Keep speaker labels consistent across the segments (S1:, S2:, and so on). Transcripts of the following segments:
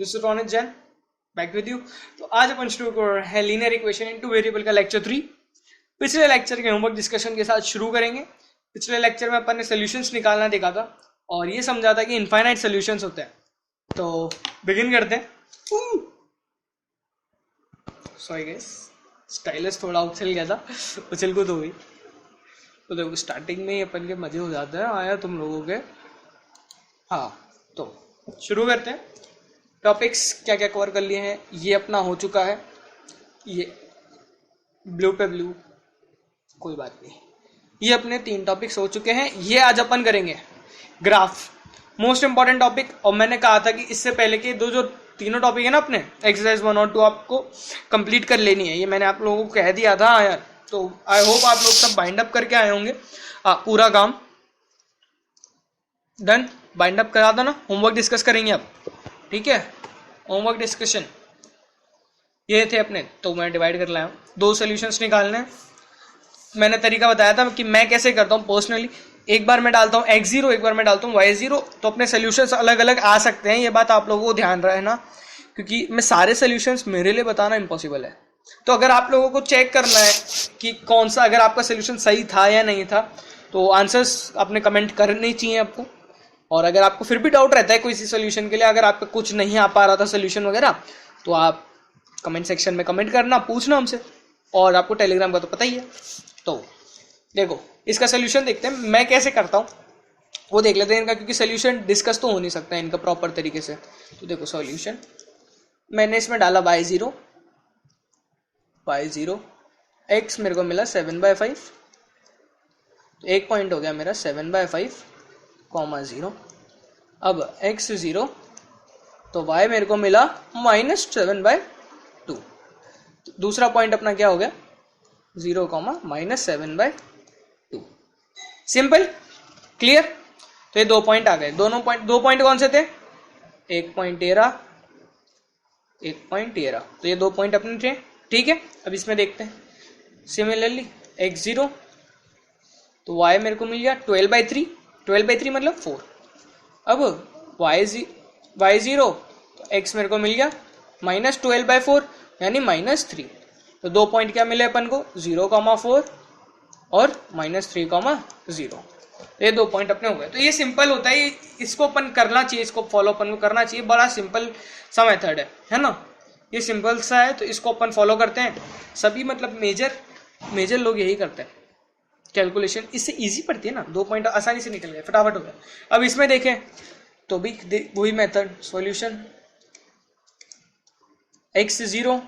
S1: This is Ronit Jain back with you. तो आज अपन शुरू कर रहे हैं लीनियर इक्वेशन इनटू वेरिएबल का लेक्चर 3। पिछले लेक्चर के होमवर्क डिस्कशन के साथ शुरू करेंगे। पिछले लेक्चर में अपन ने सोल्यूशंस निकालना देखा था और ये समझा था कि इनफाइनाइट सोल्यूशंस होते हैं। तो बिगिन करते हैं। सॉरी गाइस, स्टाइलस थोड़ा उछल गया था, उछल कूद हो गई। तो देखो स्टार्टिंग में ही अपन के मजे हो जाते हैं, आया तुम लोगों के। हाँ, तो शुरू करते हैं। टॉपिक्स क्या क्या कवर कर लिए हैं ये अपना हो चुका है। ये ब्लू पे ब्लू, कोई बात नहीं। ये अपने 3 टॉपिक्स हो चुके हैं। ये आज अपन करेंगे ग्राफ, मोस्ट इंपॉर्टेंट टॉपिक। और मैंने कहा था कि इससे पहले के जो तीनों टॉपिक है ना अपने एक्सरसाइज 1 और 2 आपको कंप्लीट कर लेनी है। ये मैंने आप लोगों को कह दिया था यार। तो आई होप आप लोग सब बाइंड अप करके आए होंगे। पूरा काम डन, बाइंड अप करा दो ना। होमवर्क डिस्कस करेंगे अब, ठीक है। होमवर्क डिस्कशन ये थे अपने, तो मैं डिवाइड कर लाया हूँ। 2 सॉल्यूशंस निकालने हैं। मैंने तरीका बताया था कि मैं कैसे करता हूँ पर्सनली। एक बार मैं डालता हूँ x0, एक बार मैं डालता हूँ y0, तो अपने सॉल्यूशंस अलग अलग आ सकते हैं। ये बात आप लोगों को ध्यान रहना, क्योंकि मैं सारे सॉल्यूशंस मेरे लिए बताना इम्पॉसिबल है। तो अगर आप लोगों को चेक करना है कि कौन सा, अगर आपका सॉल्यूशन सही था या नहीं था, तो आंसर्स आपने कमेंट करने चाहिए आपको। और अगर आपको फिर भी डाउट रहता है कोई सी सॉल्यूशन के लिए, अगर आपका कुछ नहीं आ पा रहा था सॉल्यूशन वगैरह, तो आप कमेंट सेक्शन में कमेंट करना, पूछना हमसे। और आपको टेलीग्राम का तो पता ही है। तो देखो इसका सॉल्यूशन देखते हैं मैं कैसे करता हूँ, वो देख लेते हैं इनका, क्योंकि सॉल्यूशन डिस्कस तो हो नहीं सकता है इनका प्रॉपर तरीके से। तो देखो सॉल्यूशन मैंने इसमें डाला y0, x मेरे को मिला 7/5। तो एक पॉइंट हो गया मेरा 7/5, 0। अब x0, तो y मेरे को मिला -7/2। दूसरा पॉइंट अपना क्या हो गया 0, -7/2। Simple, clear. तो ये 2 पॉइंट आ गए। दो पॉइंट कौन से थे, 1.13, 1.13। तो ये 2 पॉइंट अपने थे, ठीक है। अब इसमें देखते हैं सिमिलरली x0, तो y मेरे को मिल गया 12/3, 12/3 मतलब 4। अब y0, तो x मेरे को मिल गया -12/4 यानी -3। तो 2 पॉइंट क्या मिले अपन को 0,4 और -3,0। ये 2 पॉइंट अपने हो गए। तो ये सिंपल होता है, इसको अपन करना चाहिए, इसको फॉलो अपन को करना चाहिए। बड़ा सिंपल सा मेथड है ना, ये सिंपल सा है। तो इसको अपन फॉलो करते हैं सभी, मतलब मेजर लोग यही करते हैं। कैलकुलेशन इससे इजी पड़ती है ना, 2 पॉइंट आसानी से निकल गए, फटाफट हो गया। अब इसमें देखें तो भी वही मेथड, सॉल्यूशन x0,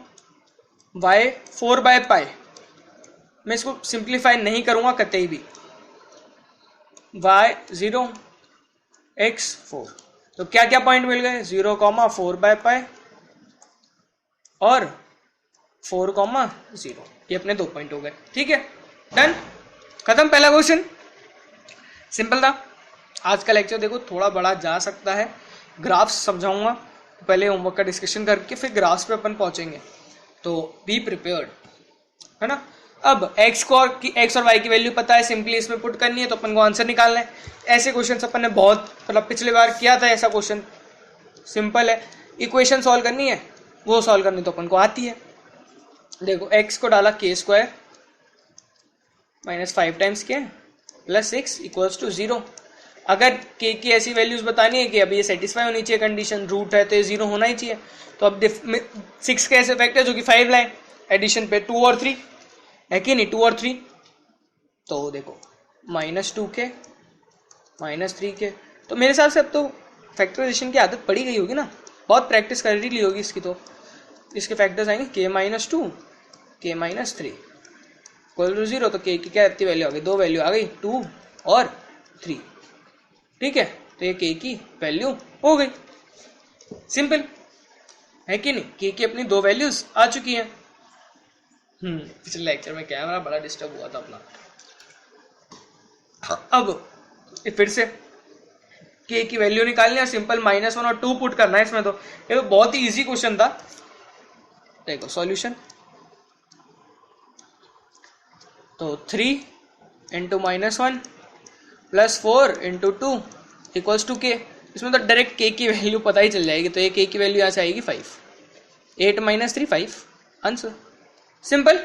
S1: y 4/π। मैं इसको सिंप्लीफाई नहीं करूंगा कतई भी। y0, x 4, तो क्या क्या पॉइंट मिल गए 0,4/π और 4,0। ये अपने 2 पॉइंट हो गए, ठीक है। डन, खत्म पहला क्वेश्चन। सिंपल था। आज का लेक्चर देखो थोड़ा बड़ा जा सकता है, ग्राफ्स समझाऊंगा पहले, होमवर्क का डिस्कशन करके फिर ग्राफ्स पे अपन पहुंचेंगे। तो बी प्रिपेयर्ड, है ना। अब x और y की वैल्यू पता है, सिंपली इसमें पुट करनी है, तो अपन को आंसर निकालना है। ऐसे क्वेश्चन अपन ने बहुत, मतलब पिछले बार किया था ऐसा क्वेश्चन। सिंपल है, इक्वेशन सॉल्व करनी है, वो सॉल्व करनी तो अपन को आती है। देखो x को डाला k² -5 टाइम्स k प्लस 6 = 0। अगर k की ऐसी वैल्यूज बतानी है कि अभी ये सेटिस्फाई होनी चाहिए कंडीशन, रूट है तो ये 0 होना ही चाहिए। तो अब 6 के ऐसे फैक्टर जो कि 5 लाए, एडिशन पे 2 और 3 है कि नहीं, 2 और 3। तो देखो -2k -3k। तो मेरे हिसाब से अब तो फैक्टराइजेशन की आदत पड़ी गई होगी ना, बहुत प्रैक्टिस कर ली होगी इसकी। तो इसके फैक्टर्स आएंगे k -2, k -3 = 0। तो k की क्या इतनी वैल्यू आ गई, 2 वैल्यू आ गई, 2 और 3, ठीक है। तो ये k की वैल्यू हो गई, सिंपल है कि नहीं। k की अपनी 2 वैल्यूज आ चुकी हैं। पिछले लेक्चर में कैमरा बड़ा डिस्टर्ब हुआ था अपना। अब फिर से k की वैल्यू निकालनी है, सिंपल -1 और 2 पुट करना है इसमें। तो ये तो बहुत ही इजी क्वेश्चन था। देखो सॉल्यूशन, तो 3 × -1 + 4 × 2 = k। इसमें तो डायरेक्ट के की वैल्यू पता ही चल जाएगी, तो ये के की वैल्यू यहाँ से आएगी 5, 8 - 3 5, आंसर। सिंपल,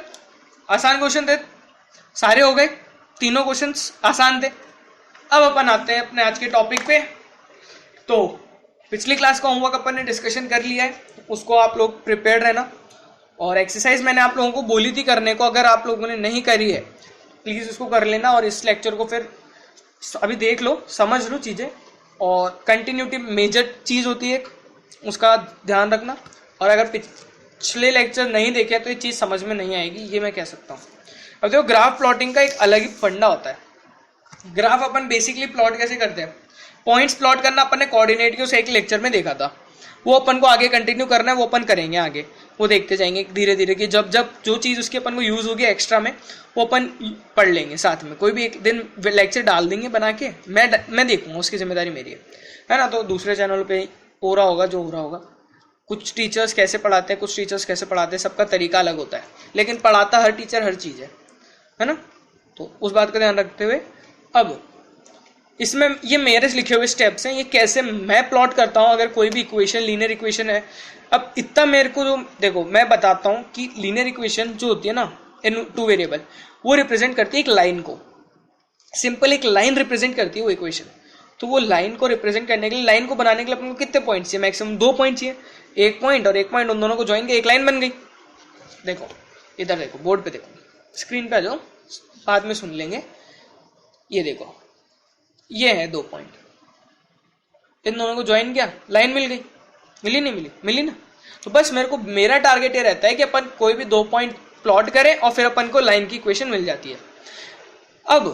S1: आसान क्वेश्चन थे, सारे हो गए, तीनों क्वेश्चंस आसान थे। अब अपन आते हैं अपने आज के टॉपिक पे। तो पिछली क्लास का होमवर्क अपन ने डिस्कशन कर लिया है, उसको आप लोग प्रिपेयर रहना, और एक्सरसाइज मैंने आप लोगों को बोली थी करने को, अगर आप लोगों ने नहीं करी है प्लीज़ उसको कर लेना, और इस लेक्चर को फिर अभी देख लो, समझ लो चीज़ें, और कंटिन्यूटी मेजर चीज़ होती है, उसका ध्यान रखना। और अगर पिछले लेक्चर नहीं देखे तो ये चीज़ समझ में नहीं आएगी, ये मैं कह सकता हूँ। अब देखो, ग्राफ प्लॉटिंग का एक अलग ही फंडा होता है। ग्राफ अपन बेसिकली प्लॉट कैसे करते हैं, पॉइंट्स प्लॉट करना अपन ने कोऑर्डिनेट के उस एक लेक्चर में देखा था, वो अपन को आगे कंटिन्यू करना है, वो अपन करेंगे आगे, वो देखते जाएंगे धीरे धीरे कि जब जब जो चीज़ उसकी अपन को यूज़ होगी एक्स्ट्रा में, वो अपन पढ़ लेंगे साथ में। कोई भी एक दिन लेक्चर डाल देंगे बना के, मैं देखूंगा, उसकी जिम्मेदारी मेरी है ना। तो दूसरे चैनल पे हो रहा होगा जो हो रहा होगा, कुछ टीचर्स कैसे पढ़ाते हैं, कुछ टीचर्स कैसे पढ़ाते हैं, सबका तरीका अलग होता है, लेकिन पढ़ाता हर टीचर हर चीज़ है ना। तो उस बात का ध्यान रखते हुए, अब इसमें ये मेरे लिखे हुए स्टेप्स हैं, ये कैसे मैं प्लॉट करता हूँ अगर कोई भी इक्वेशन, लीनियर इक्वेशन है। अब इतना मेरे को जो देखो, मैं बताता हूँ कि लीनियर इक्वेशन जो होती है ना इन टू वेरिएबल, वो रिप्रेजेंट करती है एक लाइन को, सिंपल एक लाइन रिप्रेजेंट करती है वो इक्वेशन। तो वो लाइन को रिप्रेजेंट करने के लिए, लाइन को बनाने के लिए अपन को कितने पॉइंट्स चाहिए, मैक्सिमम 2 पॉइंट चाहिए, एक पॉइंट और एक पॉइंट, उन दोनों को ज्वाइन किया, एक लाइन बन गई। देखो इधर देखो, बोर्ड पे देखो, स्क्रीन पे आ जाओ, बाद में सुन लेंगे। ये देखो, ये है 2 पॉइंट, इन दोनों को ज्वाइन किया, लाइन मिल गई, मिली नहीं मिली, मिली ना। तो बस मेरा टारगेट ये रहता है कि अपन कोई भी 2 पॉइंट प्लॉट करें और फिर अपन को लाइन की इक्वेशन मिल जाती है। अब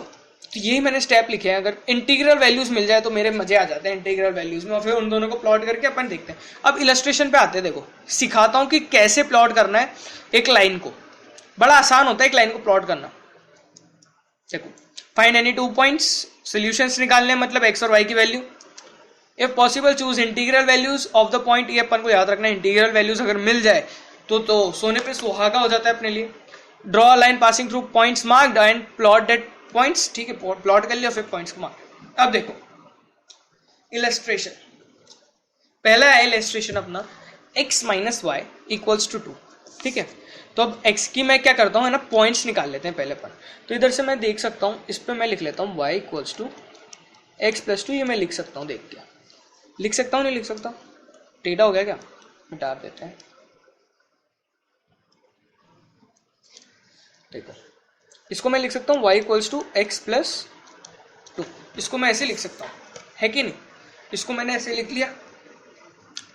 S1: तो यही मैंने स्टेप लिखे हैं, अगर इंटीग्रल वैल्यूज मिल जाए तो मेरे मजे आ जाते हैं इंटीग्रल वैल्यूज में, और फिर उन दोनों को प्लॉट करके अपन देखते हैं। अब इलस्ट्रेशन पे आते हैं, देखो सिखाता हूं कि कैसे प्लॉट करना है एक लाइन को। बड़ा आसान होता है एक लाइन को प्लॉट करना। देखो, फाइंड एनी 2 पॉइंट्स, सॉल्यूशंस निकालने मतलब एक्स और वाई की value. If possible choose integral values of the point, ये अपन को याद रखना है, इंटीग्रल वैल्यूज अगर मिल जाए तो सोने पे सुहागा हो जाता है अपने लिए। Draw a line passing through points marked and plot that points, ठीक है, प्लॉट कर लिया, फिर पॉइंट्स को मार्क। अब देखो इलस्ट्रेशन, पहला है इलस्ट्रेशन अपना x - y = 2, ठीक है। तो अब x की मैं क्या करता हूँ, है ना, पॉइंट्स निकाल लेते हैं पहले पर। तो इधर से मैं देख सकता हूँ, इस पर मैं लिख लेता हूँ y = x + 2, ये मैं लिख सकता हूँ, देख क्या लिख सकता हूँ, नहीं लिख सकता, टेढ़ा हो गया क्या, मिटा देते हैं। देखो इसको मैं लिख सकता हूँ y = x + 2, इसको मैं ऐसे लिख सकता हूँ, है कि नहीं। इसको मैंने ऐसे लिख लिया,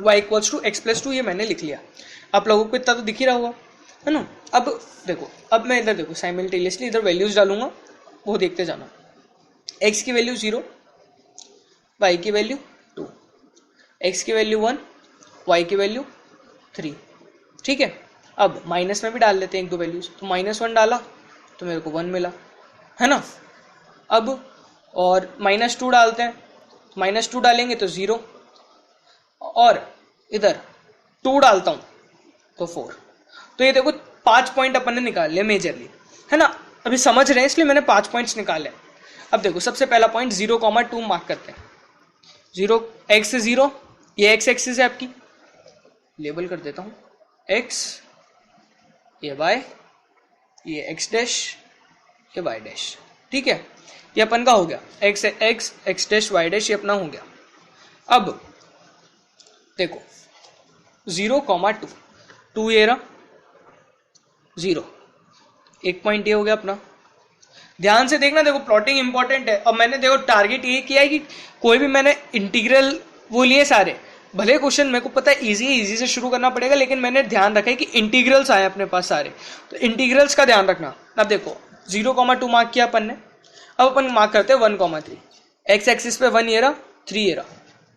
S1: y = x + 2, ये मैंने लिख लिया। आप लोगों को इतना तो दिख ही रहा होगा, है ना। अब देखो, अब मैं इधर देखो साइमल्टेनियसली इधर वैल्यूज डालूंगा, वो देखते जाना। x की वैल्यू 0, y की वैल्यू 2, x की वैल्यू 1, y की वैल्यू 3, ठीक है। अब माइनस में भी डाल लेते हैं 1-2 वैल्यूज, तो -1 डाला तो मेरे को 1 मिला, है ना। अब और -2 डालते हैं, -2 डालेंगे तो 0, और इधर 2 डालता हूं तो 4। तो ये देखो 5 पॉइंट अपन ने निकाल लिया मेजरली, है ना। अभी समझ रहे हैं इसलिए मैंने 5 पॉइंट्स निकाले। अब देखो सबसे पहला पॉइंट 0,2 मार्क करते हैं। 0 x से 0, ये x एक्सिस है आपकी, लेबल कर देता हूं x, ये y, ये x डैश, ये y डैश, ठीक है। ये अपन का हो गया, x डैश y डैश, ये अपना हो गया। अब देखो 0,2, 2 ये रहा, 0, 1 पॉइंट ये हो गया अपना। ध्यान से देखना, देखो प्लॉटिंग इंपॉर्टेंट है। अब मैंने देखो टारगेट ये किया है कि कोई भी मैंने इंटीग्रल वो लिए सारे, भले क्वेश्चन मेरे को पता है इजी से शुरू करना पड़ेगा, लेकिन मैंने ध्यान रखा है कि इंटीग्रल्स आए अपने पास सारे, तो इंटीग्रल्स का ध्यान रखना। अब देखो 0,2 मार्क किया अपन ने, अब अपन मार्क करते हैं 1,3, एक्स एक्सिस पे 1 ये रहा, 3 ये रहा।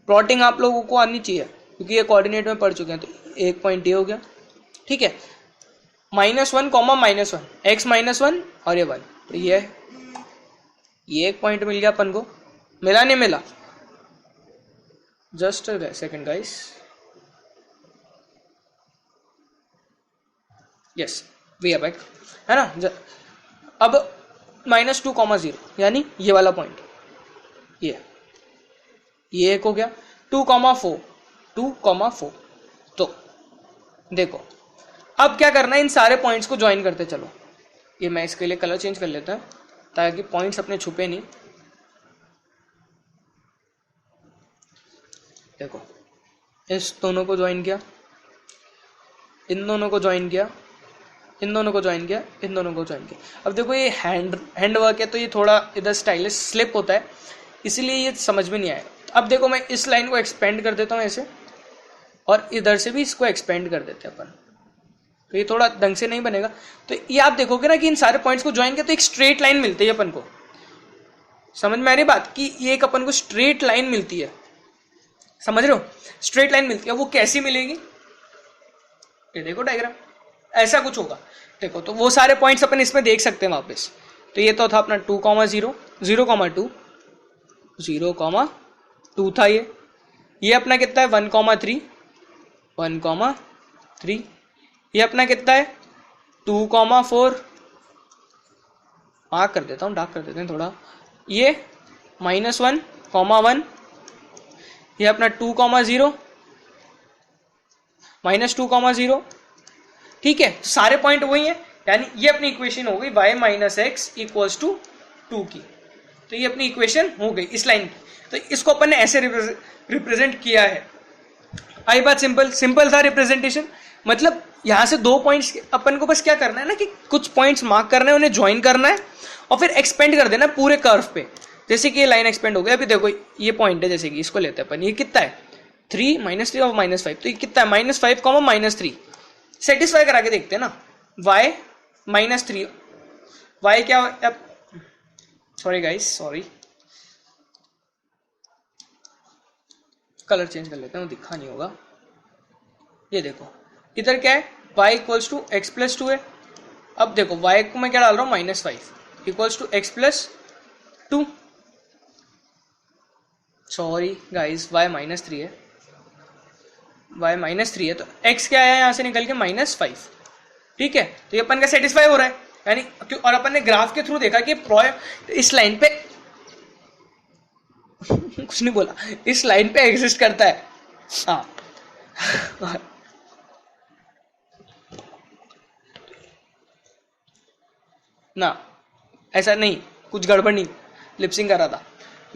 S1: प्लॉटिंग आप लोगों को आनी चाहिए क्योंकि ये कोऑर्डिनेट में पढ़ चुके हैं। तो 1 पॉइंट ये हो गया, ठीक है। -1, -1, x -1 और ये 1, तो ये 1 पॉइंट मिल गया अपन को, मिला नहीं मिला, just second guys, yes we are back, है ना। अब -2,0 यानी ये वाला पॉइंट, ये 1 हो गया। 2,4 2,4। तो देखो अब क्या करना है, इन सारे पॉइंट्स को ज्वाइन करते चलो। ये मैं इसके लिए कलर चेंज कर लेता हूँ ताकि पॉइंट्स अपने छुपे नहीं। देखो इस दोनों को ज्वाइन किया, इन दोनों को ज्वाइन किया, इन दोनों को ज्वाइन किया, इन दोनों को ज्वाइन किया। अब देखो ये हैंड वर्क है तो ये थोड़ा इधर स्टाइलिश स्लिप होता है, इसीलिए ये समझ में नहीं आएगा। अब देखो मैं इस लाइन को एक्सपेंड कर देता हूँ ऐसे, और इधर से भी इसको एक्सपेंड कर देते हैं अपन, तो ये थोड़ा ढंग से नहीं बनेगा। तो ये आप देखोगे ना कि इन सारे पॉइंट्स को ज्वाइन किया तो एक स्ट्रेट लाइन मिलती है अपन को। समझ में आ रही बात कि ये एक अपन को स्ट्रेट लाइन मिलती है, समझ रहे हो? स्ट्रेट लाइन मिलती है। वो कैसी मिलेगी, ये देखो डायग्राम ऐसा कुछ होगा। देखो तो वो सारे पॉइंट्स अपन इसमें देख सकते हैं वापस। तो ये तो था अपना 2,0 0,2 0,2 था ये अपना कितना है 1,3 1,3। ये अपना कितना है 2,4 डार्क कर देते हैं थोड़ा। ये -1,1। ये अपना 2,0 -2,0। ठीक है, तो सारे पॉइंट वही है, यानी ये अपनी इक्वेशन हो गई y - x = 2 की। तो ये अपनी इक्वेशन हो गई इस लाइन की। तो इसको अपन ने ऐसे रिप्रेजेंट किया है। आई बात सिंपल था रिप्रेजेंटेशन। मतलब यहाँ से दो पॉइंट्स अपन को बस क्या करना है ना कि कुछ पॉइंट्स मार्क करना है, उन्हें ज्वाइन करना है और फिर एक्सपेंड कर देना पूरे कर्व पे। जैसे कि ये लाइन एक्सपेंड हो गया। अभी देखो ये पॉइंट है, जैसे कि इसको लेते हैं अपन, ये कितना है 3 -3 और -5, तो ये कितना है -5, -3। सेटिस्फाई करा के देखते हैं ना। y -3, y क्या, अब sorry guys, sorry, colour change कर लेते हैं, दिखा नहीं होगा। ये देखो इधर क्या है y = x + 2 है। अब देखो y को मैं क्या डाल रहा हूँ -5 = x + 2। सॉरी गाइस, y -3 है, y -3 है, तो x क्या आया यहाँ से निकल के -5। ठीक है, तो ये अपन का सेटिस्फाई हो रहा है, यानी और अपन ने ग्राफ के थ्रू देखा कि इस लाइन पे कुछ नहीं बोला, इस लाइन पे एग्जिस्ट करता है। हाँ ना, ऐसा नहीं, कुछ गड़बड़ नहीं, लिपसिंग कर रहा था।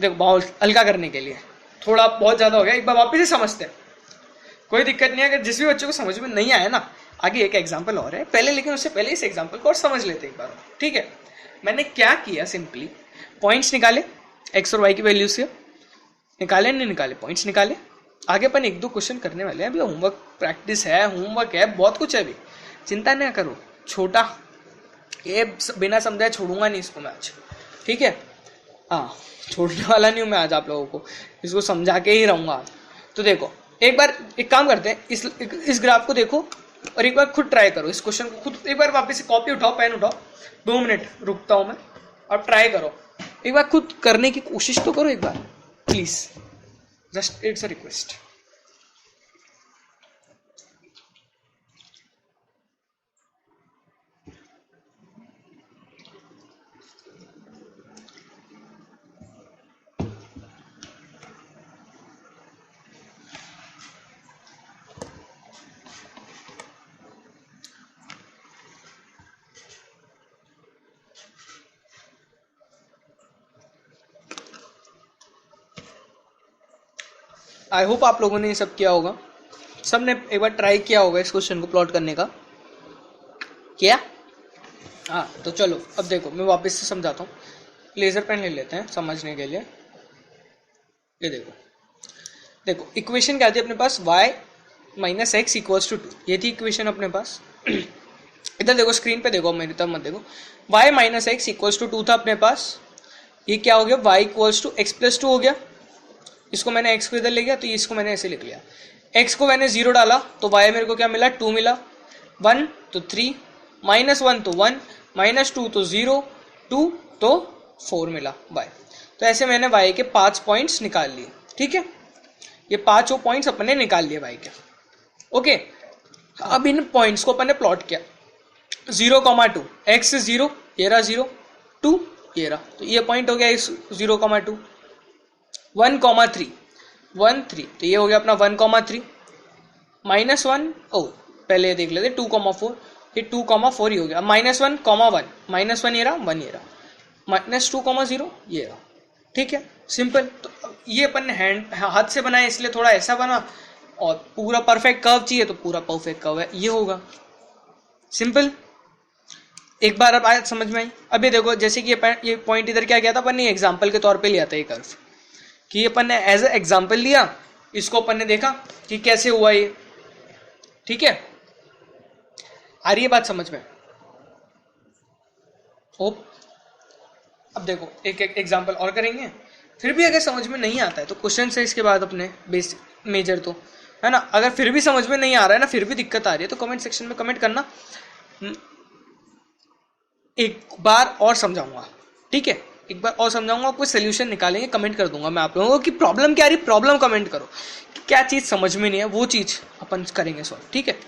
S1: देखो बहुत हल्का करने के लिए, थोड़ा बहुत ज्यादा हो गया, एक बार वापस से समझते हैं, कोई दिक्कत नहीं है। अगर जिस भी बच्चे को समझ में नहीं आया ना, आगे एक एग्जांपल और है पहले, लेकिन उससे पहले इस एग्जांपल को और समझ लेते एक बार। ठीक है, मैंने क्या किया, सिंपली पॉइंट्स निकाले, एक्स और वाई की वैल्यू से निकाले, नहीं निकाले, पॉइंट्स निकाले। आगे अपन 1-2 क्वेश्चन करने वाले हैं, अभी होमवर्क प्रैक्टिस है, होमवर्क है, बहुत कुछ है अभी, चिंता नहीं करो। छोटा ये बिना समझाए छोड़ूंगा नहीं इसको मैं आज, ठीक है? हाँ, छोड़ने वाला नहीं हूँ मैं आज आप लोगों को, इसको समझा के ही रहूंगा आज। तो देखो एक बार एक काम करते हैं, इस ग्राफ को देखो और एक बार खुद ट्राई करो, इस क्वेश्चन को खुद एक बार वापस से कॉपी उठाओ, पेन उठाओ, 2 मिनट रुकता हूँ मैं, और ट्राई करो एक बार, खुद करने की कोशिश तो करो एक बार please, just it's a request. I hope आप लोगों ने ये सब किया होगा, सब ने एक बार ट्राई किया होगा इस क्वेश्चन को प्लॉट करने का, किया? हाँ, तो चलो अब देखो मैं वापस से समझाता हूँ। लेजर पेन ले लेते हैं समझने के लिए। ये देखो इक्वेशन क्या थी अपने पास, y - x = 2, ये थी इक्वेशन अपने पास। इधर देखो स्क्रीन पे देखो, मेरी तरफ मत देखो, y - x = 2 था अपने पास। ये क्या हो गया, y = x + 2 हो गया। इसको मैंने x को इधर ले गया तो इसको मैंने ऐसे लिख लिया। x को मैंने 0 डाला तो y मेरे को क्या मिला, 2 मिला, 1 तो 3, -1 तो 1, -2 तो 0, 2 तो 4 मिला y। तो ऐसे मैंने y के 5 पॉइंट्स निकाल लिए। ठीक है, ये 5 पॉइंट्स अपन ने निकाल लिए y के। ओके, अब इन पॉइंट्स को अपन ने प्लॉट किया, 0,2, x 0, ये रहा 0, 2 ये रहा, तो ये पॉइंट हो गया 0,2, 1,3, 1 3, तो ये हो गया अपना 1,3 -1, ओ पहले ये देख लेते 2,4, ये 2,4 ही हो गया। -1, -1, -1 ये रहा, 1 ये रहा, -2,0 ये रहा। ठीक है, सिंपल। तो ये अपन ने हाथ से बनाया इसलिए थोड़ा ऐसा बना, और पूरा परफेक्ट कर्व चाहिए तो पूरा परफेक्ट कर्व है, ये होगा। सिंपल। एक बार अब आयत समझ में आई। अब ये देखो, जैसे कि ये पॉइंट इधर क्या किया था अपन ने, एग्जाम्पल के तौर पे लिया था ये कर्व, कि ये अपन ने एज ए एग्जाम्पल लिया, इसको अपन ने देखा कि कैसे हुआ ये। ठीक है, आ रही है बात समझ में? होप। अब देखो एक एग्जाम्पल और करेंगे, फिर भी अगर समझ में नहीं आता है तो क्वेश्चन है इसके बाद अपने बेसिक मेजर, तो है ना। अगर फिर भी समझ में नहीं आ रहा है ना, फिर भी दिक्कत आ रही है, तो कमेंट सेक्शन में कमेंट करना, एक बार और समझाऊंगा। ठीक है, एक बार और समझाऊंगा, कोई सोल्यूशन निकालेंगे, कमेंट कर दूंगा मैं आप लोगों को कि प्रॉब्लम क्या आ रही, प्रॉब्लम कमेंट करो कि क्या चीज़ समझ में नहीं है, वो चीज़ अपन करेंगे सॉल्व। ठीक है,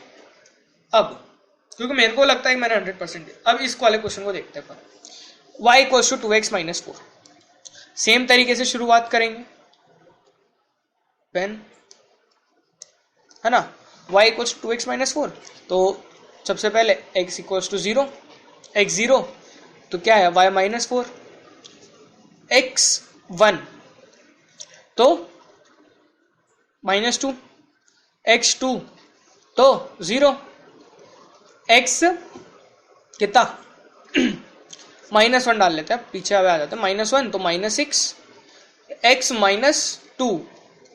S1: अब क्योंकि मेरे को लगता है कि मैंने 100% अब इस वाले क्वेश्चन को देखते हैं। y = 2x - 4, सेम तरीके से शुरुआत करेंगे, पेन है ना। y = 2x - 4, तो सबसे पहले x = 0, x 0 तो क्या है y - 4, x 1 तो -2, x 2 तो 0, x कितना -1 डाल लेते हैं, पीछे आ जाते हैं, -1 तो -6, x -2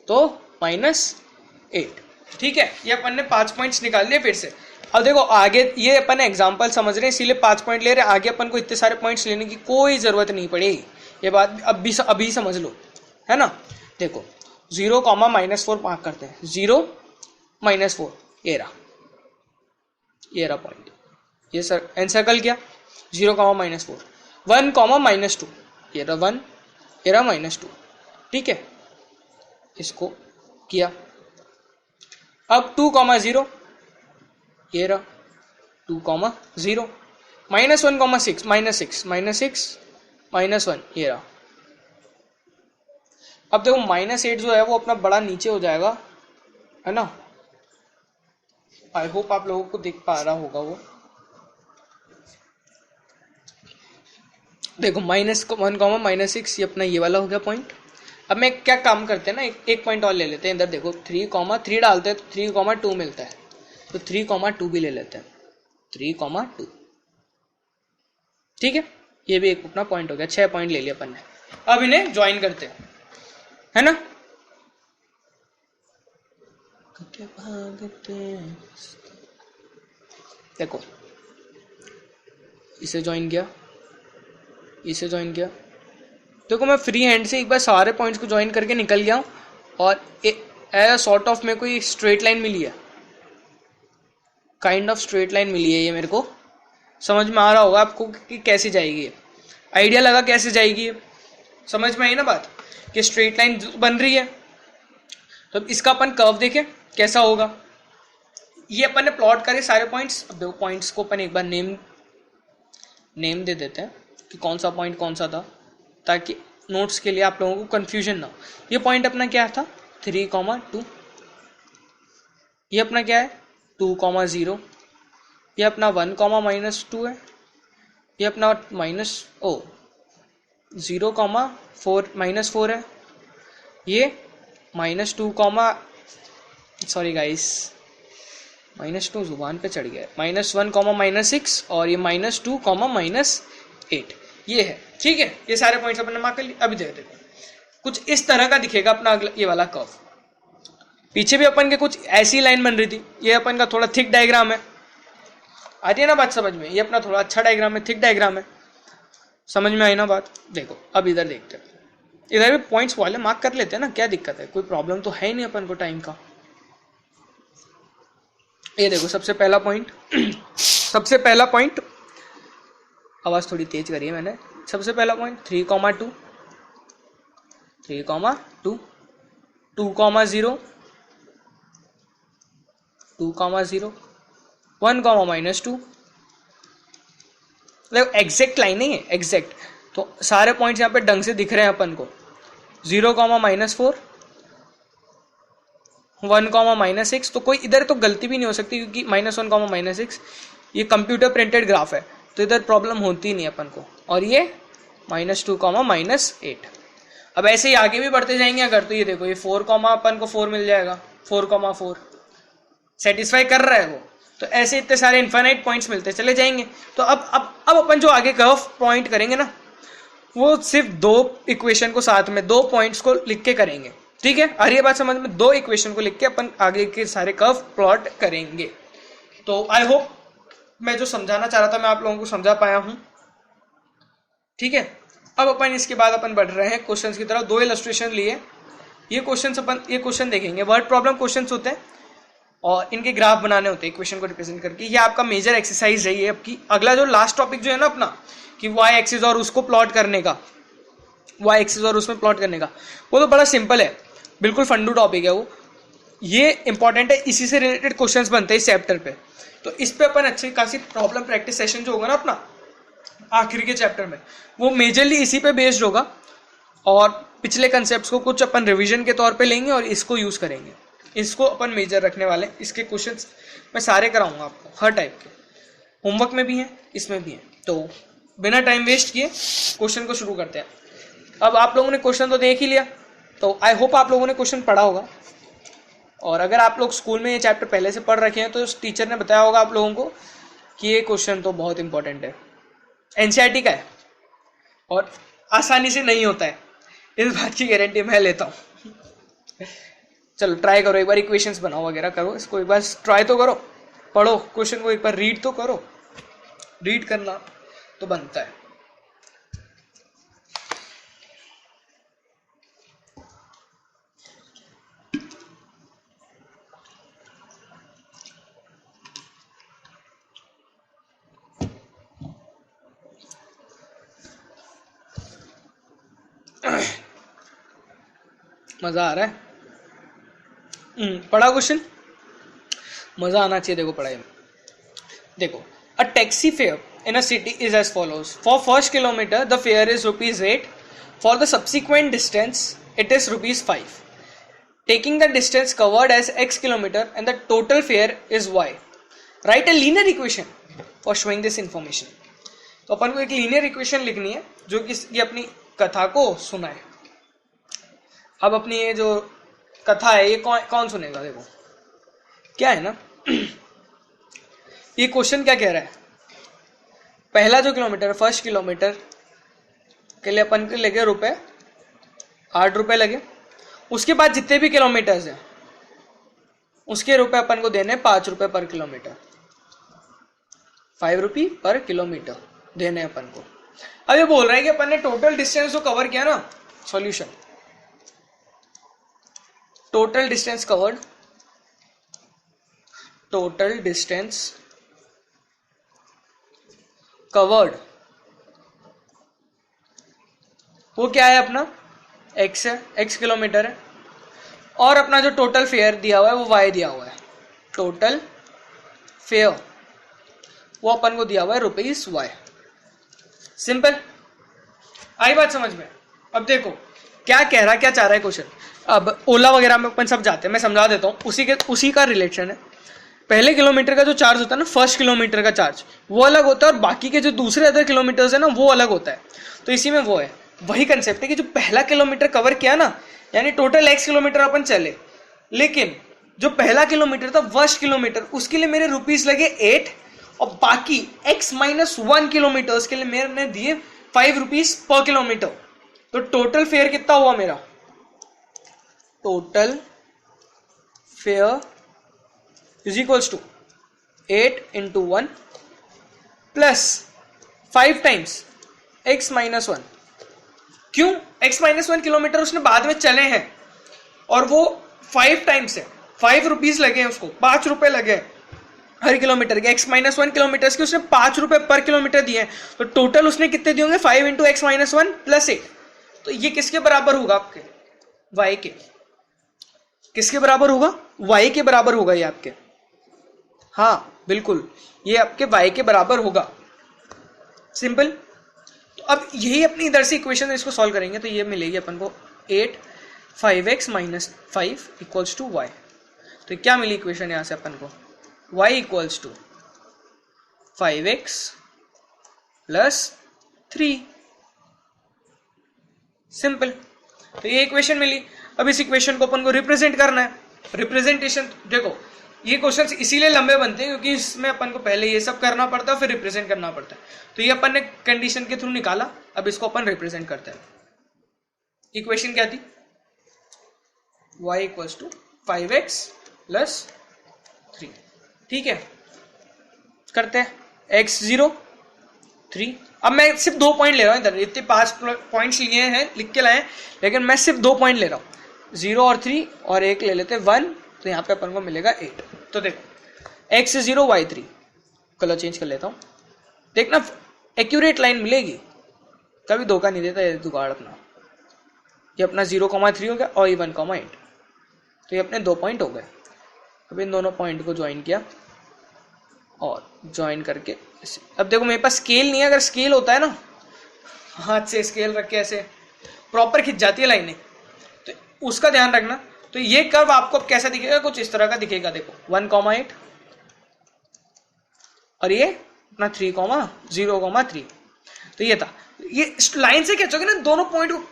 S1: तो -8। ठीक है, ये अपन ने 5 पॉइंट्स निकाल लिए फिर से। अब देखो आगे, ये अपन एग्जांपल समझ रहे हैं इसीलिए 5 पॉइंट ले रहे हैं, आगे अपन को इतने सारे पॉइंट्स लेने की कोई जरूरत नहीं पड़ेगी, ये बात अभी समझ लो, है ना। देखो 0, -4 मार्क करते हैं, 0 -4 ये रहा पॉइंट, ये सर एनसर्कल किया, 0, -4, 1, -2 ये रहा 1, ये रहा -2। ठीक है, इसको किया। अब 2, 0 ये रहा 2, 0, -1, -6, -1 ये रहा। अब देखो -8 जो है वो अपना बड़ा नीचे हो जाएगा, है ना। आई होप आप लोगों को दिख पा रहा होगा वो। देखो -1, -6 ये अपना ये वाला हो गया पॉइंट। अब मैं क्या काम करते हैं ना, एक पॉइंट और ले लेते हैं इधर। देखो 3, 3 डालते हैं तो 3, 2 मिलता है, तो 3, 2 भी ले लेते हैं, 3, 2। ठीक है, ये भी एक अपना पॉइंट हो गया, 6 पॉइंट ले लिया अपन ने। अब इन्हें ज्वाइन करते हैं, है ना। देखो इसे ज्वाइन किया, इसे ज्वाइन किया, देखो मैं फ्री हैंड से एक बार सारे पॉइंट्स को ज्वाइन करके निकल गया हूँ, और सॉर्ट ऑफ में कोई स्ट्रेट लाइन मिली है, काइंड ऑफ स्ट्रेट लाइन मिली है। ये मेरे को समझ में आ रहा होगा आपको कि कैसे जाएगी, आइडिया लगा कैसे जाएगी, समझ में आई ना बात, कि स्ट्रेट लाइन बन रही है। तो इसका अपन कर्व देखें कैसा होगा। ये अपन ने प्लॉट करे सारे पॉइंट्स। अब देखो पॉइंट्स को अपन एक बार नेम दे देते हैं कि कौन सा पॉइंट कौन सा था, ताकि नोट्स के लिए आप लोगों को कंफ्यूजन ना हो। ये पॉइंट अपना क्या था, 3, 2, ये अपना क्या है 2, 0, ये अपना 1, -2 है, ये अपना -0, 4 -4 है, ये -2, सॉरी गाइस -2 जुबान पे चढ़ गया है, -1, -6 और ये -2, -8 ये है। ठीक है, ये सारे पॉइंट्स अपन ने मार्क कर लिए। अभी देखो कुछ इस तरह का दिखेगा अपना अगला ये वाला कर्व। पीछे भी अपन के कुछ ऐसी लाइन बन रही थी, ये अपन का थोड़ा थिक डायग्राम है, आ रही है ना बात समझ में। ये अपना थोड़ा अच्छा डायग्राम है, थिक डायग्राम है, समझ में आई ना बात। देखो अब इधर देखते हैं, इधर भी पॉइंट्स वाले मार्क कर लेते हैं ना, क्या दिक्कत है, कोई प्रॉब्लम तो है ही नहीं अपन को टाइम का। ये देखो सबसे पहला पॉइंट आवाज थोड़ी तेज करी है मैंने। सबसे पहला पॉइंट 3, 2, 3, 2, 2, 0, 2, 0, 1, -2। देखो एग्जैक्ट लाइन नहीं है, एग्जैक्ट तो सारे पॉइंट्स यहाँ पे ढंग से दिख रहे हैं अपन को। 0, -4, 1, -6, तो कोई इधर तो गलती भी नहीं हो सकती क्योंकि -1, -6 ये कंप्यूटर प्रिंटेड ग्राफ है, तो इधर प्रॉब्लम होती नहीं अपन को। और ये -2, -8। अब ऐसे ही आगे भी बढ़ते जाएंगे अगर, तो ये देखो ये 4, अपन को 4 मिल जाएगा, 4, सेटिस्फाई कर रहा है वो। तो ऐसे इतने सारे इन्फाइनाइट पॉइंट्स मिलते चले जाएंगे। तो अब अपन जो आगे कर्व पॉइंट करेंगे ना, वो सिर्फ 2 इक्वेशन को साथ में 2 पॉइंट्स को लिख के करेंगे, ठीक है। और ये बात समझ में, 2 इक्वेशन को लिख के अपन आगे के सारे कर्व प्लॉट करेंगे। तो आई होप मैं जो समझाना चाह रहा था मैं आप लोगों को समझा पाया हूं, ठीक है। अब अपन इसके बाद अपन बढ़ रहे हैं क्वेश्चंस की तरफ। 2 इलस्ट्रेशन लिए, ये क्वेश्चन देखेंगे, वर्ड प्रॉब्लम क्वेश्चंस होते हैं और इनके ग्राफ बनाने होते हैं इक्वेशन को रिप्रेजेंट करके। ये आपका मेजर एक्सरसाइज रही है आपकी। अगला जो लास्ट टॉपिक जो है ना अपना, कि वाई एक्सिस और उसको प्लॉट करने का, वाई एक्सिस और उसमें प्लॉट करने का, वो तो बड़ा सिंपल है, बिल्कुल फंडू टॉपिक है वो। ये इंपॉर्टेंट है, इसी से रिलेटेड क्वेश्चंस बनते हैं इस चैप्टर पे। तो इस पे अपन अच्छी खासी प्रॉब्लम प्रैक्टिस सेशन जो होगा ना अपना आखिर के चैप्टर में, वो मेजरली इसी पे बेस्ड होगा। और पिछले कंसेप्ट्स को कुछ अपन रिवीजन के तौर पे लेंगे और इसको यूज करेंगे। इसको अपन मेजर रखने वाले। इसके क्वेश्चंस मैं सारे कराऊंगा आपको, हर टाइप के, होमवर्क में भी हैं, इसमें भी हैं। तो बिना टाइम वेस्ट किए क्वेश्चन को शुरू करते हैं। अब आप लोगों ने क्वेश्चन तो देख ही लिया, तो आई होप आप लोगों ने क्वेश्चन पढ़ा होगा। और अगर आप लोग स्कूल में ये चैप्टर पहले से पढ़ रखे हैं तो टीचर ने बताया होगा आप लोगों को कि ये क्वेश्चन तो बहुत इंपॉर्टेंट है, एनसीईआरटी का है और आसानी से नहीं होता है, इस बात की गारंटी मैं लेता हूँ। चलो ट्राई करो एक बार, इक्वेशंस बनाओ वगैरह करो, इसको एक बार ट्राई तो करो, पढ़ो क्वेश्चन को एक बार, रीड तो करो, रीड करना तो बनता है। मजा आ रहा है? पढ़ा क्वेश्चन, मजा आना चाहिए। देखो पढ़ाई में, देखो, a taxi fare in a city is as follows. For first kilometer the fare is ₹8. For the subsequent distance it is ₹5. Taking the distance covered as x kilometer and the total fare is y. Write a linear equation for showing this information. तो अपन को एक linear equation लिखनी है जो कि ये अपनी कथा को सुनाए। अब अपनी ये जो कथा है ये कौन सुनेगा? देखो क्या है ना, ये क्वेश्चन क्या कह रहा है, पहला जो किलोमीटर, फर्स्ट किलोमीटर के लिए अपन के लगे रुपए, 8 रुपए लगे। उसके बाद जितने भी किलोमीटर्स हैं उसके रुपए अपन को देने 5 रुपए पर किलोमीटर, 5 रुपी पर किलोमीटर देने अपन को। अब ये बोल रहा है कि अपन ने टोटल डिस्टेंस जो कवर किया ना, solution, total distance covered, total distance covered, वो क्या है अपना, x है, x किलोमीटर है। और अपना जो टोटल फेयर दिया हुआ है वो y दिया हुआ है, टोटल फेयर वो अपन को दिया हुआ है ₹y। सिंपल, आई बात समझ में? अब देखो क्या कह रहा है, क्या चाह रहा है क्वेश्चन। अब ओला वगैरह में अपन सब जाते हैं, मैं समझा देता हूँ, उसी का रिलेशन है। पहले किलोमीटर का जो चार्ज होता है ना, फर्स्ट किलोमीटर का चार्ज, वो अलग होता है और बाकी के जो दूसरे अदर किलोमीटर्स है ना वो अलग होता है। तो इसी में वो है, वही कंसेप्ट है कि जो पहला किलोमीटर कवर किया ना, यानी टोटल x किलोमीटर अपन चले, लेकिन जो पहला किलोमीटर था फर्स्ट किलोमीटर, उसके लिए मेरे रुपीस लगे 8 और बाकी x-1 किलोमीटर के लिए मैंने दिए 5 रुपीस पर किलोमीटर। तो टोटल फेयर कितना हुआ मेरा, total fair is equals to 8 into 1 plus 5 times x-1। क्यों? x-1 किलोमीटर उसने बाद में चले हैं और वो 5 टाइम्स है, 5 रुपीज लगे हैं उसको, 5 रुपए लगे हर किलोमीटर के। x-1 किलोमीटर के उसने 5 रुपए पर किलोमीटर दिए हैं, तो टोटल उसने कितने दिए होंगे, 5 इंटू x-1 प्लस 8। तो ये किसके बराबर होगा आपके, y के। किसके बराबर होगा, y के बराबर होगा ये आपके, हाँ बिल्कुल, ये आपके y के बराबर होगा। सिंपल। तो अब यही अपनी इधर से इक्वेशन इसको सॉल्व करेंगे तो ये मिलेगी अपन को 8 5x - 5 इक्वल्स टू y। तो क्या मिली इक्वेशन यहां से अपन को, y equals to 5x plus 3, simple. तो ये इक्वेशन मिली। अब इस इक्वेशन को अपन को रिप्रेजेंट करना है। रिप्रेजेंटेशन देखो, ये क्वेश्चन इसीलिए लंबे बनते हैं क्योंकि इसमें अपन को पहले ये सब करना पड़ता है फिर रिप्रेजेंट करना पड़ता है। तो ये अपन ने कंडीशन के थ्रू निकाला, अब इसको अपन रिप्रेजेंट करते हैं। इक्वेशन क्या थी, y equals to 5x plus 3, ठीक है। करते हैं, x 0 3। अब मैं सिर्फ 2 पॉइंट ले रहा हूं, इधर इतने 5 पॉइंट्स लिए हैं, लिख के लाए हैं, लेकिन मैं सिर्फ 2 पॉइंट ले रहा हूं, 0 और 3, और एक ले लेते हैं 1, तो यहाँ पे अपन को मिलेगा 8। तो देखो x 0 y 3, कलर चेंज कर लेता हूँ, देखना एक्यूरेट लाइन मिलेगी, कभी धोखा नहीं देता ये जुगाड़ अपना। ये अपना 0,3 हो गया और ये 1,8, तो ये अपने 2 पॉइंट हो गए। अब इन दोनों पॉइंट को ज्वाइन किया और ज्वाइन करके अब देखो मेरे पास स्केल नहीं है, अगर स्केल होता है ना, हाथ से स्केल रख के ऐसे प्रॉपर खिंच जाती है लाइनें, तो उसका ध्यान रखना। तो ये कर्व आपको अब कैसा दिखेगा, कुछ इस तरह का दिखेगा, देखो 1,8 और ये अपना 3,0,3। तो ये था, ये लाइन से खींचोगे ना दोनों पॉइंट को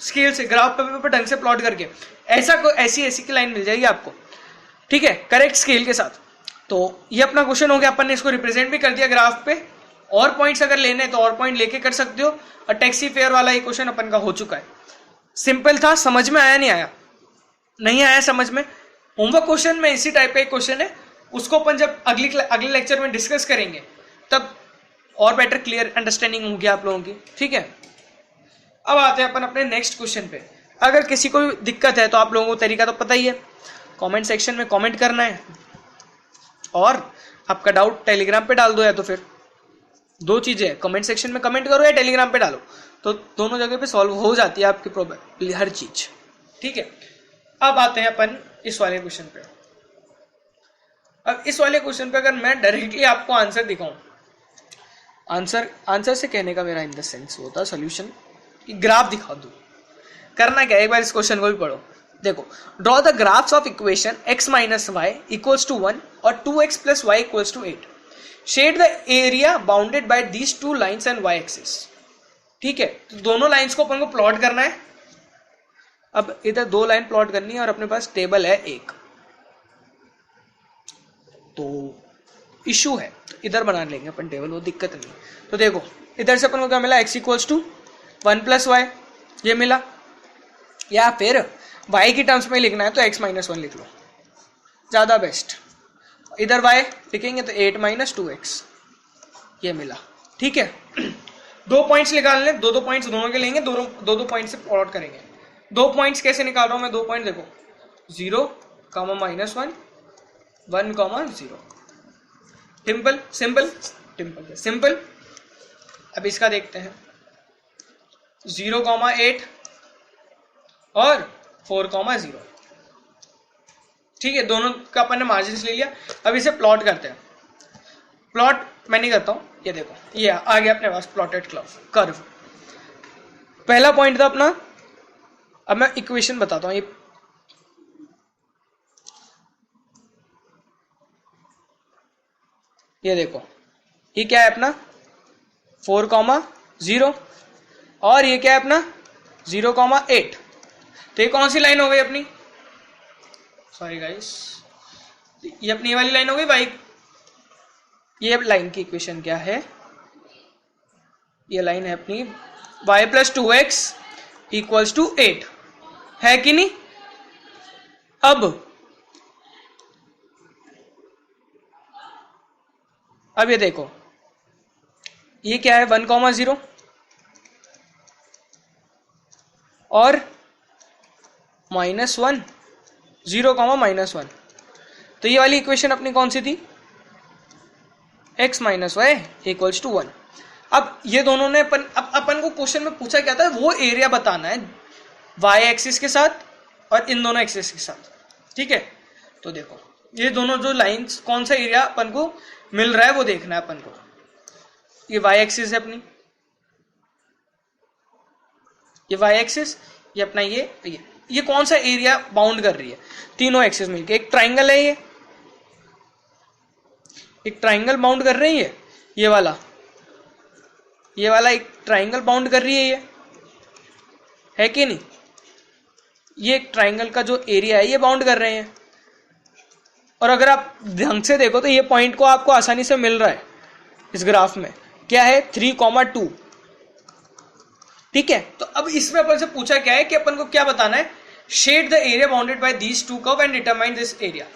S1: स्केल से ग्राफ पेपर पर ढंग से प्लॉट करके, ऐसी की लाइन मिल जाएगी आपको, ठीक है, करेक्ट स्केल के साथ। तो ये अपना क्वेश्चन हो गया, अपन ने इसको रिप्रेजेंट भी कर दिया ग्राफ पे। और पॉइंट्स अगर लेने तो और पॉइंट लेके कर सकते हो। और टैक्सी फेयर वाला ये क्वेश्चन अपन का हो चुका है। सिंपल था, समझ में आया नहीं आया, नहीं आया समझ में, होमवर्क क्वेश्चन में इसी टाइप का एक क्वेश्चन है, उसको अपन जब अगले लेक्चर में डिस्कस करेंगे तब और बेटर क्लियर अंडरस्टैंडिंग होगी आप लोगों की, ठीक है। अब आते हैं अपन अपने नेक्स्ट क्वेश्चन पे। अगर किसी को दिक्कत है तो आप लोगों को तरीका तो पता ही है, कमेंट सेक्शन में कमेंट करना है और आपका डाउट टेलीग्राम पे डाल दो, या तो फिर 2 चीजें, कमेंट सेक्शन में कमेंट करो या टेलीग्राम पे डालो, तो दोनों जगह पे सॉल्व हो जाती है आपकी प्रॉब्लम, हर चीज, ठीक है। अब आते हैं अपन इस वाले क्वेश्चन पे। अब इस वाले क्वेश्चन पे अगर मैं डायरेक्टली आपको आंसर दिखाऊं, आंसर से कहने का मेरा इन द सेंस होता सोल्यूशन, ग्राफ दिखा दूं। करना क्या, एक बार इस क्वेश्चन को भी पढ़ो। देखो, draw the graphs of equation x minus Y equals to 1 और 2x plus Y equals to 8। Shade the area bounded by these 2 lines and y axis. ठीक है, तो दोनों लाइन्स को अपन को प्लॉट करना है। अब इधर 2 लाइन प्लॉट करनी है और अपने पास टेबल है एक, तो इशू है, तो इधर बना लेंगे अपन टेबल, वो दिक्कत नहीं। तो देखो इधर से अपन को क्या मिला, x equals to 1 plus Y, ये मिला, या फिर y की टर्म्स में लिखना है तो x माइनस 1 लिख लो, ज़्यादा बेस्ट। इधर y लिखेंगे तो 8 माइनस 2x, ये मिला, ठीक है। 2 पॉइंट्स निकाल लें, 2 पॉइंट्स दोनों के लेंगे, दो पॉइंट से प्लॉट करेंगे। 2 पॉइंट्स कैसे निकाल रहा हूँ मैं, 2 पॉइंट देखो, 0, -1, 1, 0, सिंपल। अब इसका देखते हैं, 0,8 और 4,0, ठीक है, दोनों का अपन ने मार्जिन ले लिया। अब इसे प्लॉट करते हैं। प्लॉट मैं नहीं करता हूं, ये देखो, ये आ गया अपने पास प्लॉटेड कर्व। पहला पॉइंट था अपना, अब मैं इक्वेशन बताता हूं। ये देखो, ये क्या है अपना 4,0 और ये क्या है अपना 0,8। तो ये कौन सी लाइन हो गई अपनी, सॉरी गाइस, ये अपनी वाली लाइन हो गई भाई। ये लाइन की इक्वेशन क्या है, ये लाइन है अपनी y plus 2x equals to 8, है कि नहीं। अब ये देखो, ये क्या है 1,0 और -1, 0,-1, तो ये वाली इक्वेशन अपनी कौन सी थी, x minus Y equals to 1। अब ये दोनों ने अपन को क्वेश्चन में पूछा क्या था, वो एरिया बताना है y एक्सिस के साथ और इन दोनों एक्सिस के साथ, ठीक है। तो देखो ये दोनों जो लाइंस, कौन सा एरिया अपन को मिल रहा है वो देखना है अपन को। ये y एक्सिस है अपनी, ये y एक्सिस, ये अपना ये ये कौन सा एरिया बाउंड कर रही है, तीनों एक्सिस मिलके। एक ट्राइंगल है, ये एक ट्राइंगल बाउंड कर रही है, ये वाला एक ट्राइंगल बाउंड कर रही है, ये है कि नहीं। ये एक ट्राइंगल का जो एरिया है ये बाउंड कर रहे हैं। और अगर आप ढंग से देखो तो ये पॉइंट को आपको आसानी से मिल रहा है इस ग्राफ में, क्या है 3,2। ठीक है, तो अब इसमें अपन से पूछा क्या है कि अपन को क्या बताना है, shade the area bounded by these two curve and determine this area.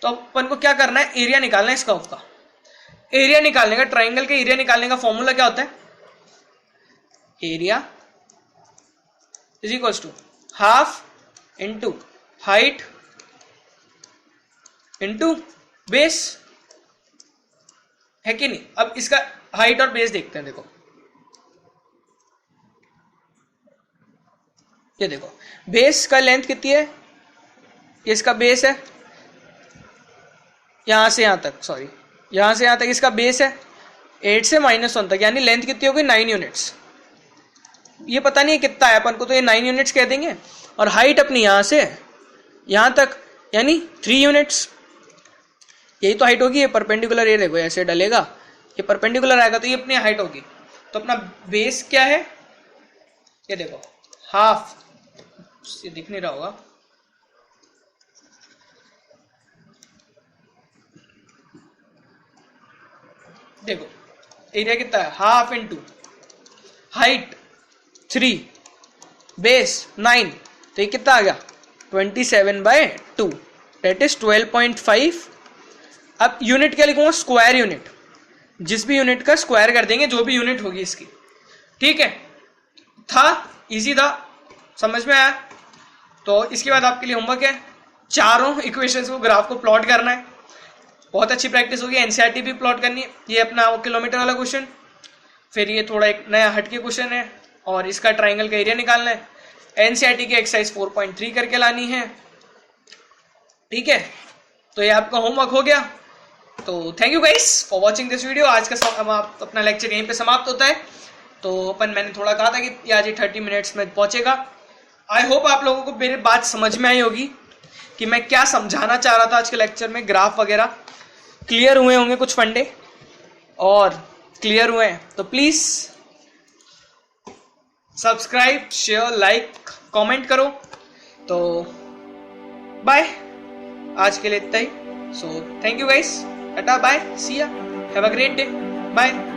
S1: तो अपन को क्या करना है, एरिया निकालना है इस कर्व का। एरिया निकालने का, ट्राइंगल के एरिया निकालने का फॉर्मूला क्या होता है, area is equal to half into height into base, है कि नहीं। अब इसका हाइट और बेस देखते हैं। देखो ये देखो, बेस का लेंथ कितनी है, ये इसका बेस है, यहां से यहां तक, सॉरी यहां से यहां तक इसका बेस है 8 से -1 तक, यानी लेंथ कितनी होगी 9 यूनिट्स। ये पता नहीं है कितना है, अपन को तो ये 9 यूनिट्स कह देंगे। और हाइट अपनी यहां से यहां तक यानी 3 यूनिट्स, यही तो हाइट होगी। ये परपेंडिकुलर, ये देखो ऐसे डलेगा, ये परपेंडिकुलर आएगा तो ये अपनी हाइट होगी। तो अपना बेस क्या है, ये देखो हाफ, ये दिख नहीं रहा होगा, देखो एरिया कितना है, हाफ इंटू हाइट 3 बेस 9, तो ये कितना आ गया 27/2, दैट इज 12.5। अब यूनिट क्या लिखूंगा, स्क्वायर यूनिट, जिस भी यूनिट का स्क्वायर कर देंगे, जो भी यूनिट होगी इसकी। ठीक है, था इजी था, समझ में आया। तो इसके बाद आपके लिए होमवर्क है, चारों इक्वेशंस को, ग्राफ को प्लॉट करना है। बहुत अच्छी प्रैक्टिस होगी, एनसीईआरटी भी प्लॉट करनी है। ये अपना किलोमीटर वाला क्वेश्चन, फिर ये थोड़ा एक नया हटके क्वेश्चन है, और इसका ट्राइंगल का एरिया निकालना है। एनसीईआरटी की एक्सरसाइज 4.3 करके लानी है। ठीक है, तो ये आपका होमवर्क हो गया। तो thank you guys for watching this video. आज का अपना लेक्चर यहीं पे समाप्त होता है। तो मैंने थोड़ा कहा था कि ये आज 30 मिनट्स में पहुंचेगा। आई होप आप लोगों को मेरी बात समझ में आई होगी कि मैं क्या समझाना चाह रहा था आज के लेक्चर में। ग्राफ वगैरह क्लियर हुए होंगे, कुछ फंडे और क्लियर हुए हैं। तो please subscribe, share, like, comment करो। तो बाय, आज के लिए इतना ही। So thank you guys, tata, bye, see ya, have a great day, bye.